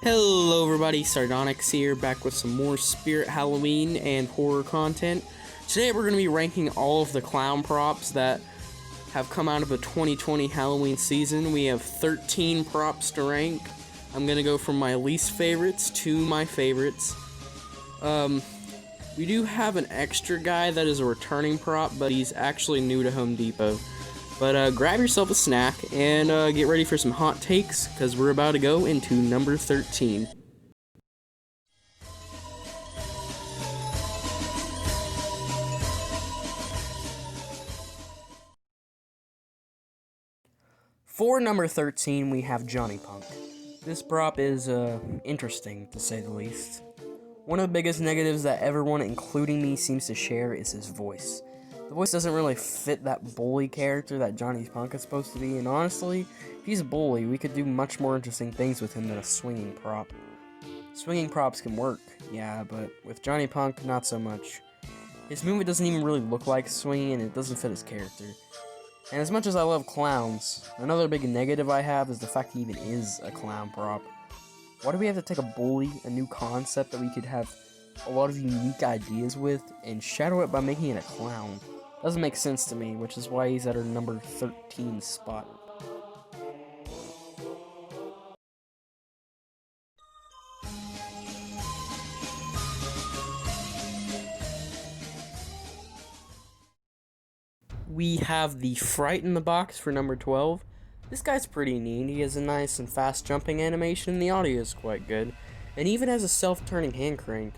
Hello everybody, Sardonyx here, back with some more Spirit Halloween and horror content. Today we're going to be ranking all of the clown props that have come out of the 2020 Halloween season. We have 13 props to rank. I'm going to go from my least favorites to my favorites. We do have an extra guy that is a returning prop, but he's actually new to Home Depot. But grab yourself a snack and get ready for some hot takes, because we're about to go into number 13. For number 13, we have Johnny Punk. This prop is interesting, to say the least. One of the biggest negatives that everyone, including me, seems to share is his voice. The voice doesn't really fit that bully character that Johnny Punk is supposed to be, and honestly, if he's a bully, we could do much more interesting things with him than a swinging prop. Swinging props can work, yeah, but with Johnny Punk, not so much. His movement doesn't even really look like swinging, and it doesn't fit his character. And as much as I love clowns, another big negative I have is the fact he even is a clown prop. Why do we have to take a bully, a new concept that we could have a lot of unique ideas with, and shadow it by making it a clown? Doesn't make sense to me, which is why he's at our number 13 spot. We have the Fright in the box for number 12. This guy's pretty neat. He has a nice and fast jumping animation, and the audio is quite good, and even has a self-turning hand crank.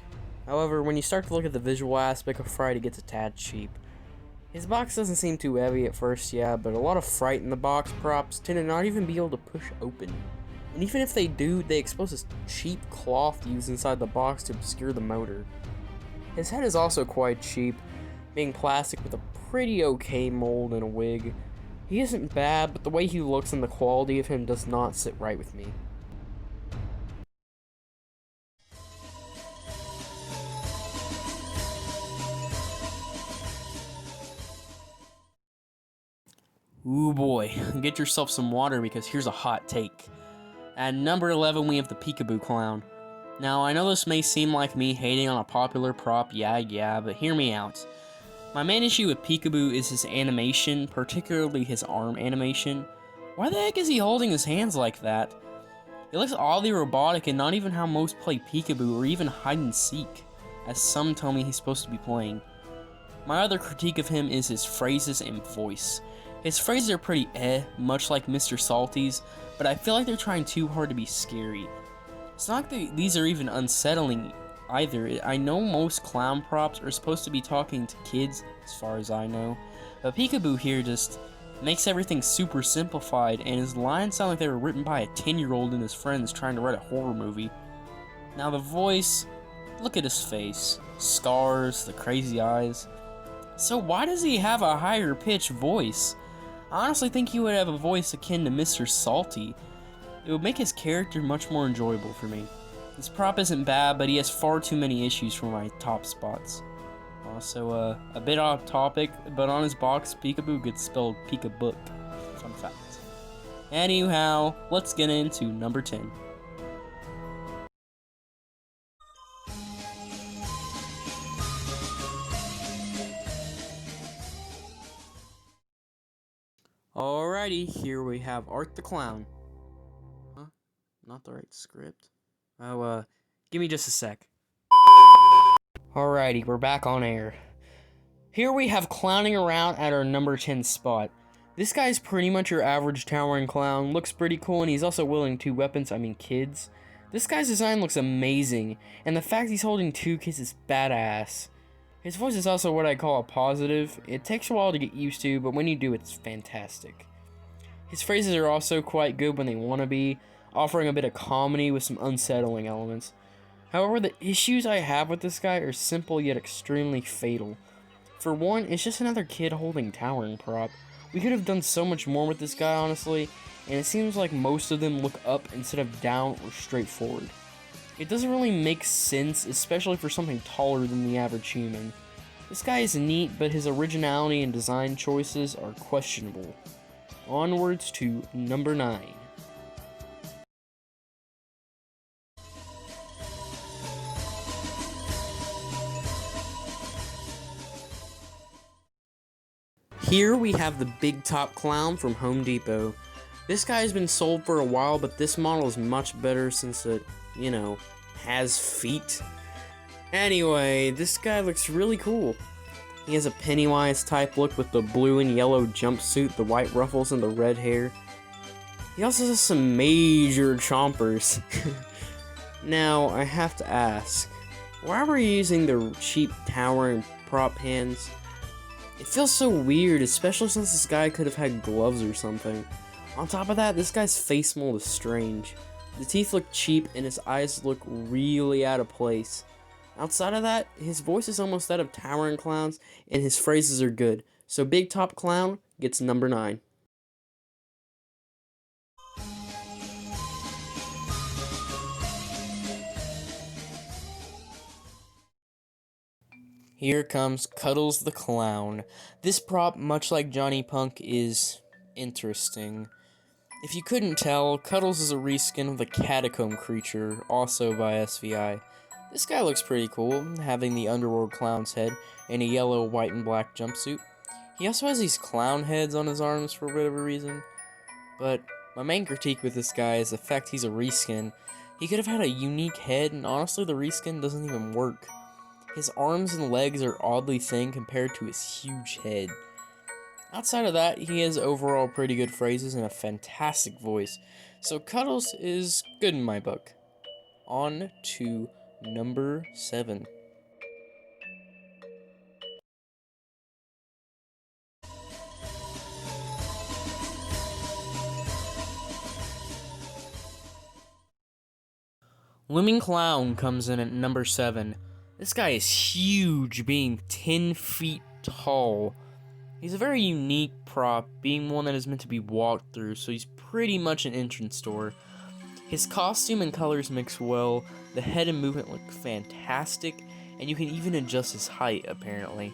However, when you start to look at the visual aspect of Fright, it gets a tad cheap. His box doesn't seem too heavy at first, yeah, but a lot of Fright in the box props tend to not even be able to push open. And even if they do, they expose this cheap cloth used inside the box to obscure the motor. His head is also quite cheap, being plastic with a pretty okay mold and a wig. He isn't bad, but the way he looks and the quality of him does not sit right with me. Ooh boy, get yourself some water because here's a hot take. At number 11, we have the Peekaboo Clown. Now, I know this may seem like me hating on a popular prop, yeah, but hear me out. My main issue with Peekaboo is his animation, particularly his arm animation. Why the heck is he holding his hands like that? It looks oddly robotic and not even how most play Peekaboo or even hide and seek, as some tell me he's supposed to be playing. My other critique of him is his phrases and voice. His phrases are pretty much like Mr. Salty's, but I feel like they're trying too hard to be scary. It's not like these are even unsettling either. I know most clown props are supposed to be talking to kids, as far as I know, but Peekaboo here just makes everything super simplified, and his lines sound like they were written by a 10-year-old and his friends trying to write a horror movie. Now the voice, look at his face, scars, the crazy eyes. So why does he have a higher pitched voice? I honestly think he would have a voice akin to Mr. Salty. It would make his character much more enjoyable for me. This prop isn't bad, but he has far too many issues for my top spots. Also, a bit off topic, but on his box, Peekaboo gets spelled Peekabook. Fun fact. Anyhow, let's get into number 10. Alrighty, here we have Art the Clown. Huh? Not the right script? Oh, give me just a sec. Alrighty, we're back on air. Here we have clowning around at our number 10 spot. This guy's pretty much your average towering clown, looks pretty cool, and he's also wielding two weapons, kids. This guy's design looks amazing, and the fact he's holding two kids is badass. His voice is also what I call a positive. It takes a while to get used to, but when you do, it's fantastic. His phrases are also quite good when they want to be, offering a bit of comedy with some unsettling elements. However, the issues I have with this guy are simple yet extremely fatal. For one, it's just another kid holding towering prop. We could have done so much more with this guy, honestly, and it seems like most of them look up instead of down or straight forward. It doesn't really make sense, especially for something taller than the average human. This guy is neat, but his originality and design choices are questionable. Onwards to number 9. Here we have the Big Top Clown from Home Depot. This guy has been sold for a while, but this model is much better since it, has feet. Anyway, this guy looks really cool. He has a Pennywise type look with the blue and yellow jumpsuit, the white ruffles, and the red hair. He also has some major chompers. Now, I have to ask, why were you using the cheap towering prop hands? It feels so weird, especially since this guy could have had gloves or something. On top of that, this guy's face mold is strange. The teeth look cheap and his eyes look really out of place. Outside of that, his voice is almost that of Towering Clown's and his phrases are good. So Big Top Clown gets number 9. Here comes Cuddles the Clown. This prop, much like Johnny Punk, is interesting. If you couldn't tell, Cuddles is a reskin of the Catacomb creature, also by SVI. This guy looks pretty cool, having the Underworld Clown's head and a yellow, white, and black jumpsuit. He also has these clown heads on his arms for whatever reason. But my main critique with this guy is the fact he's a reskin. He could have had a unique head, and honestly the reskin doesn't even work. His arms and legs are oddly thin compared to his huge head. Outside of that, he has overall pretty good phrases and a fantastic voice, so Cuddles is good in my book. On to number 7. Looming Clown comes in at number 7. This guy is huge, being 10 feet tall. He's a very unique prop, being one that is meant to be walked through, so he's pretty much an entrance door. His costume and colors mix well, the head and movement look fantastic, and you can even adjust his height, apparently.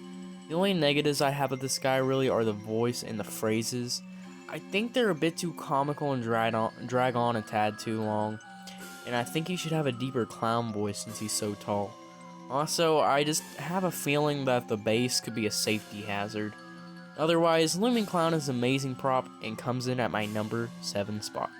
The only negatives I have of this guy really are the voice and the phrases. I think they're a bit too comical and drag on a tad too long, and I think he should have a deeper clown voice since he's so tall. Also, I just have a feeling that the base could be a safety hazard. Otherwise, Looming Clown is an amazing prop and comes in at my number 7 spot.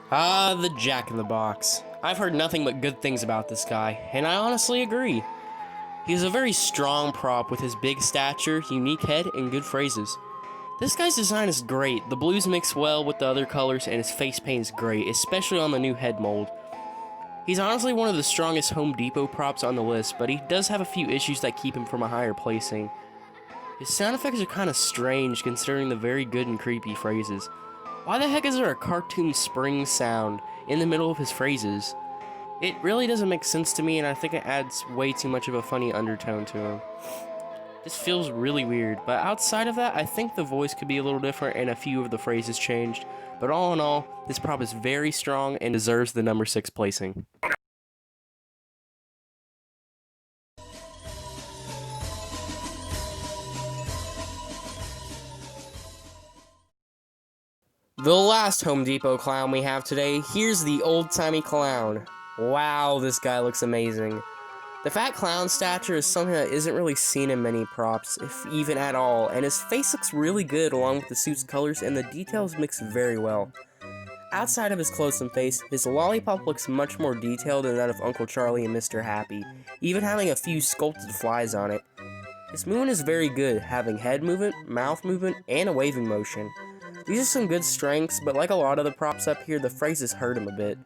Ah, the Jack-in-the-Box. I've heard nothing but good things about this guy, and I honestly agree. He's a very strong prop with his big stature, unique head, and good phrases. This guy's design is great. The blues mix well with the other colors, and his face paint is great, especially on the new head mold. He's honestly one of the strongest Home Depot props on the list, but he does have a few issues that keep him from a higher placing. His sound effects are kind of strange considering the very good and creepy phrases. Why the heck is there a cartoon spring sound in the middle of his phrases? It really doesn't make sense to me, and I think it adds way too much of a funny undertone to him. This feels really weird, but outside of that, I think the voice could be a little different and a few of the phrases changed. But all in all, this prop is very strong and deserves the number 6 placing. The last Home Depot clown we have today, here's the Old-Timey Clown. Wow, this guy looks amazing. The fat clown stature is something that isn't really seen in many props, if even at all, and his face looks really good along with the suit's colors and the details mix very well. Outside of his clothes and face, his lollipop looks much more detailed than that of Uncle Charlie and Mr. Happy, even having a few sculpted flies on it. His movement is very good, having head movement, mouth movement, and a waving motion. These are some good strengths, but like a lot of the props up here, the phrases hurt him a bit.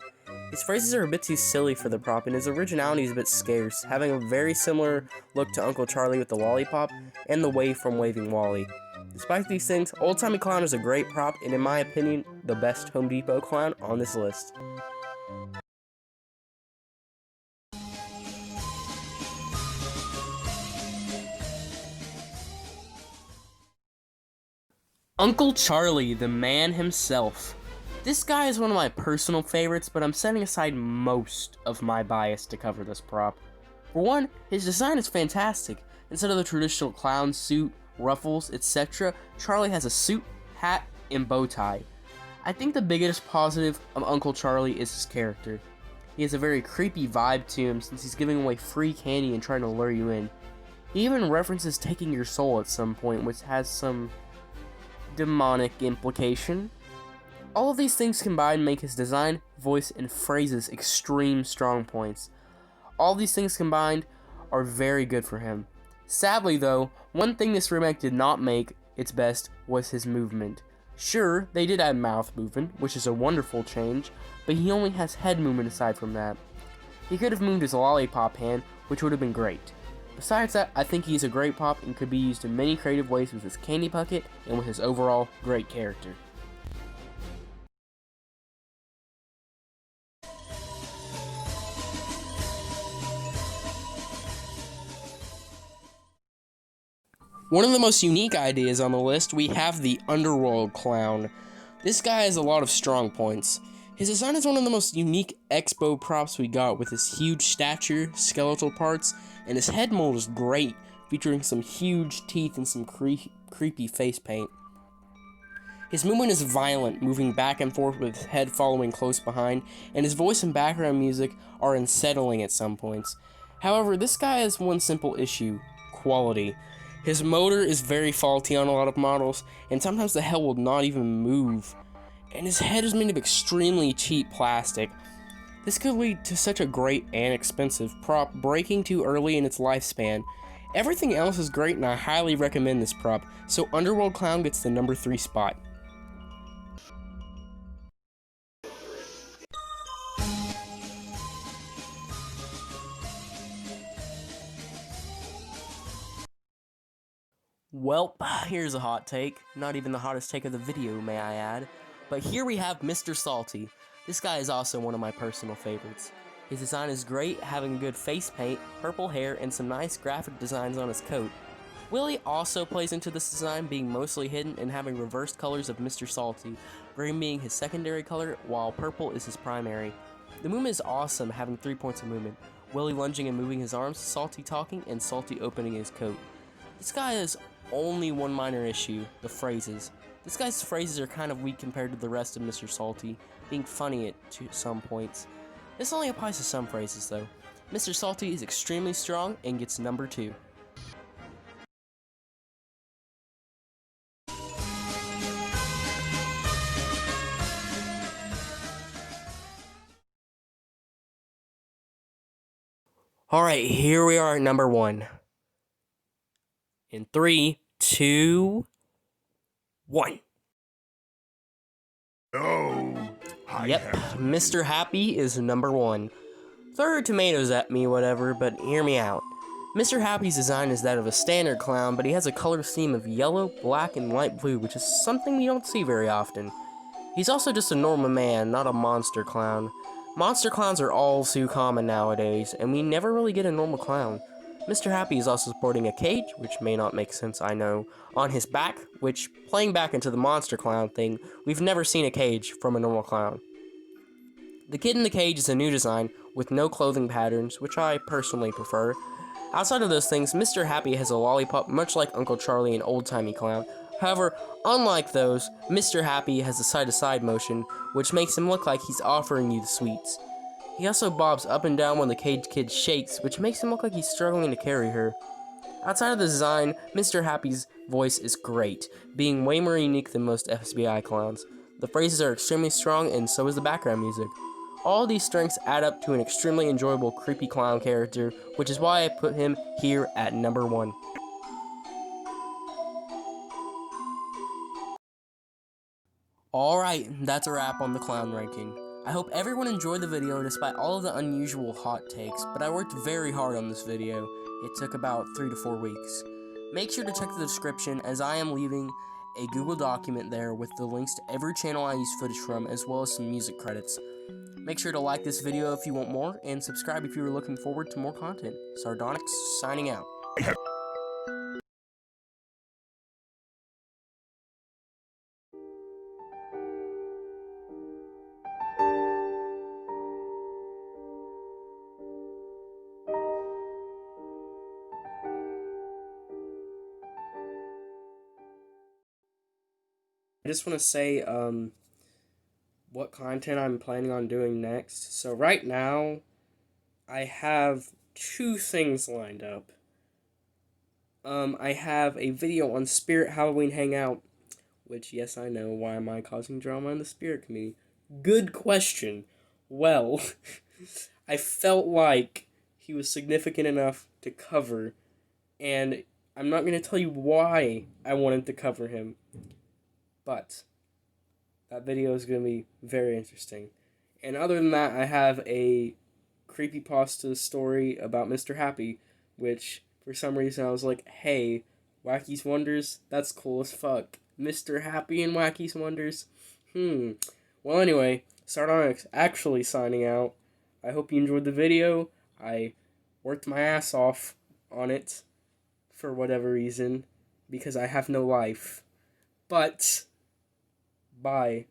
His phrases are a bit too silly for the prop, and his originality is a bit scarce, having a very similar look to Uncle Charlie with the lollipop and the wave from Waving Wally. Despite these things, Old-Timey Clown is a great prop, and in my opinion, the best Home Depot clown on this list. Uncle Charlie, the man himself. This guy is one of my personal favorites, but I'm setting aside most of my bias to cover this prop. For one, his design is fantastic. Instead of the traditional clown suit, ruffles, etc., Charlie has a suit, hat, and bow tie. I think the biggest positive of Uncle Charlie is his character. He has a very creepy vibe to him since he's giving away free candy and trying to lure you in. He even references taking your soul at some point, which has some demonic implication. All of these things combined make his design, voice, and phrases extreme strong points. All these things combined are very good for him. Sadly though, one thing this remake did not make its best was his movement. Sure, they did add mouth movement, which is a wonderful change, but he only has head movement aside from that. He could have moved his lollipop hand, which would have been great. Besides that, I think he's a great pop and could be used in many creative ways with his candy bucket and with his overall great character. One of the most unique ideas on the list, we have the Underworld Clown. This guy has a lot of strong points. His design is one of the most unique expo props we got, with his huge stature, skeletal parts, and his head mold is great, featuring some huge teeth and some creepy face paint. His movement is violent, moving back and forth with his head following close behind, and his voice and background music are unsettling at some points. However, this guy has one simple issue: quality. His motor is very faulty on a lot of models, and sometimes the head will not even move. And his head is made of extremely cheap plastic. This could lead to such a great and expensive prop breaking too early in its lifespan. Everything else is great and I highly recommend this prop, so Underworld Clown gets the number 3 spot. Welp, here's a hot take. Not even the hottest take of the video, may I add. But here we have Mr. Salty. This guy is also one of my personal favorites. His design is great, having good face paint, purple hair, and some nice graphic designs on his coat. Willie also plays into this design, being mostly hidden and having reversed colors of Mr. Salty, green being his secondary color, while purple is his primary. The movement is awesome, having 3 points of movement: Willie lunging and moving his arms, Salty talking, and Salty opening his coat. This guy has only one minor issue: the phrases. This guy's phrases are kind of weak compared to the rest of Mr. Salty, being funny at some points. This only applies to some phrases though. Mr. Salty is extremely strong and gets number 2. Alright, here we are at number 1. In 3, 2, 1. Oh, Yep, Mr. Happy is number 1. Throw tomatoes at me, whatever, but hear me out. Mr. Happy's design is that of a standard clown, but he has a color scheme of yellow, black, and light blue, which is something we don't see very often. He's also just a normal man, not a monster clown. Monster clowns are all too common nowadays, and we never really get a normal clown. Mr. Happy is also sporting a cage, which may not make sense, I know, on his back, which, playing back into the monster clown thing, we've never seen a cage from a normal clown. The kid in the cage is a new design, with no clothing patterns, which I personally prefer. Outside of those things, Mr. Happy has a lollipop much like Uncle Charlie and Old-Timey Clown. However, unlike those, Mr. Happy has a side-to-side motion, which makes him look like he's offering you the sweets. He also bobs up and down when the cage kid shakes, which makes him look like he's struggling to carry her. Outside of the design, Mr. Happy's voice is great, being way more unique than most FBI clowns. The phrases are extremely strong, and so is the background music. All these strengths add up to an extremely enjoyable creepy clown character, which is why I put him here at number 1. Alright, that's a wrap on the clown ranking. I hope everyone enjoyed the video despite all of the unusual hot takes, but I worked very hard on this video. It took about 3 to 4 weeks. Make sure to check the description, as I am leaving a Google document there with the links to every channel I use footage from, as well as some music credits. Make sure to like this video if you want more, and subscribe if you are looking forward to more content. Sardonyx, signing out. I just want to say, what content I'm planning on doing next. So right now, I have two things lined up. I have a video on Spirit Halloween Hangout, which, yes, I know, why am I causing drama in the Spirit community? Good question. Well, I felt like he was significant enough to cover, and I'm not going to tell you why I wanted to cover him, but that video is going to be very interesting. And other than that, I have a creepypasta story about Mr. Happy, which for some reason I was like, hey, Wacky's Wonders, that's cool as fuck. Mr. Happy and Wacky's Wonders? Well, anyway, start on actually signing out. I hope you enjoyed the video. I worked my ass off on it for whatever reason because I have no life. But, bye.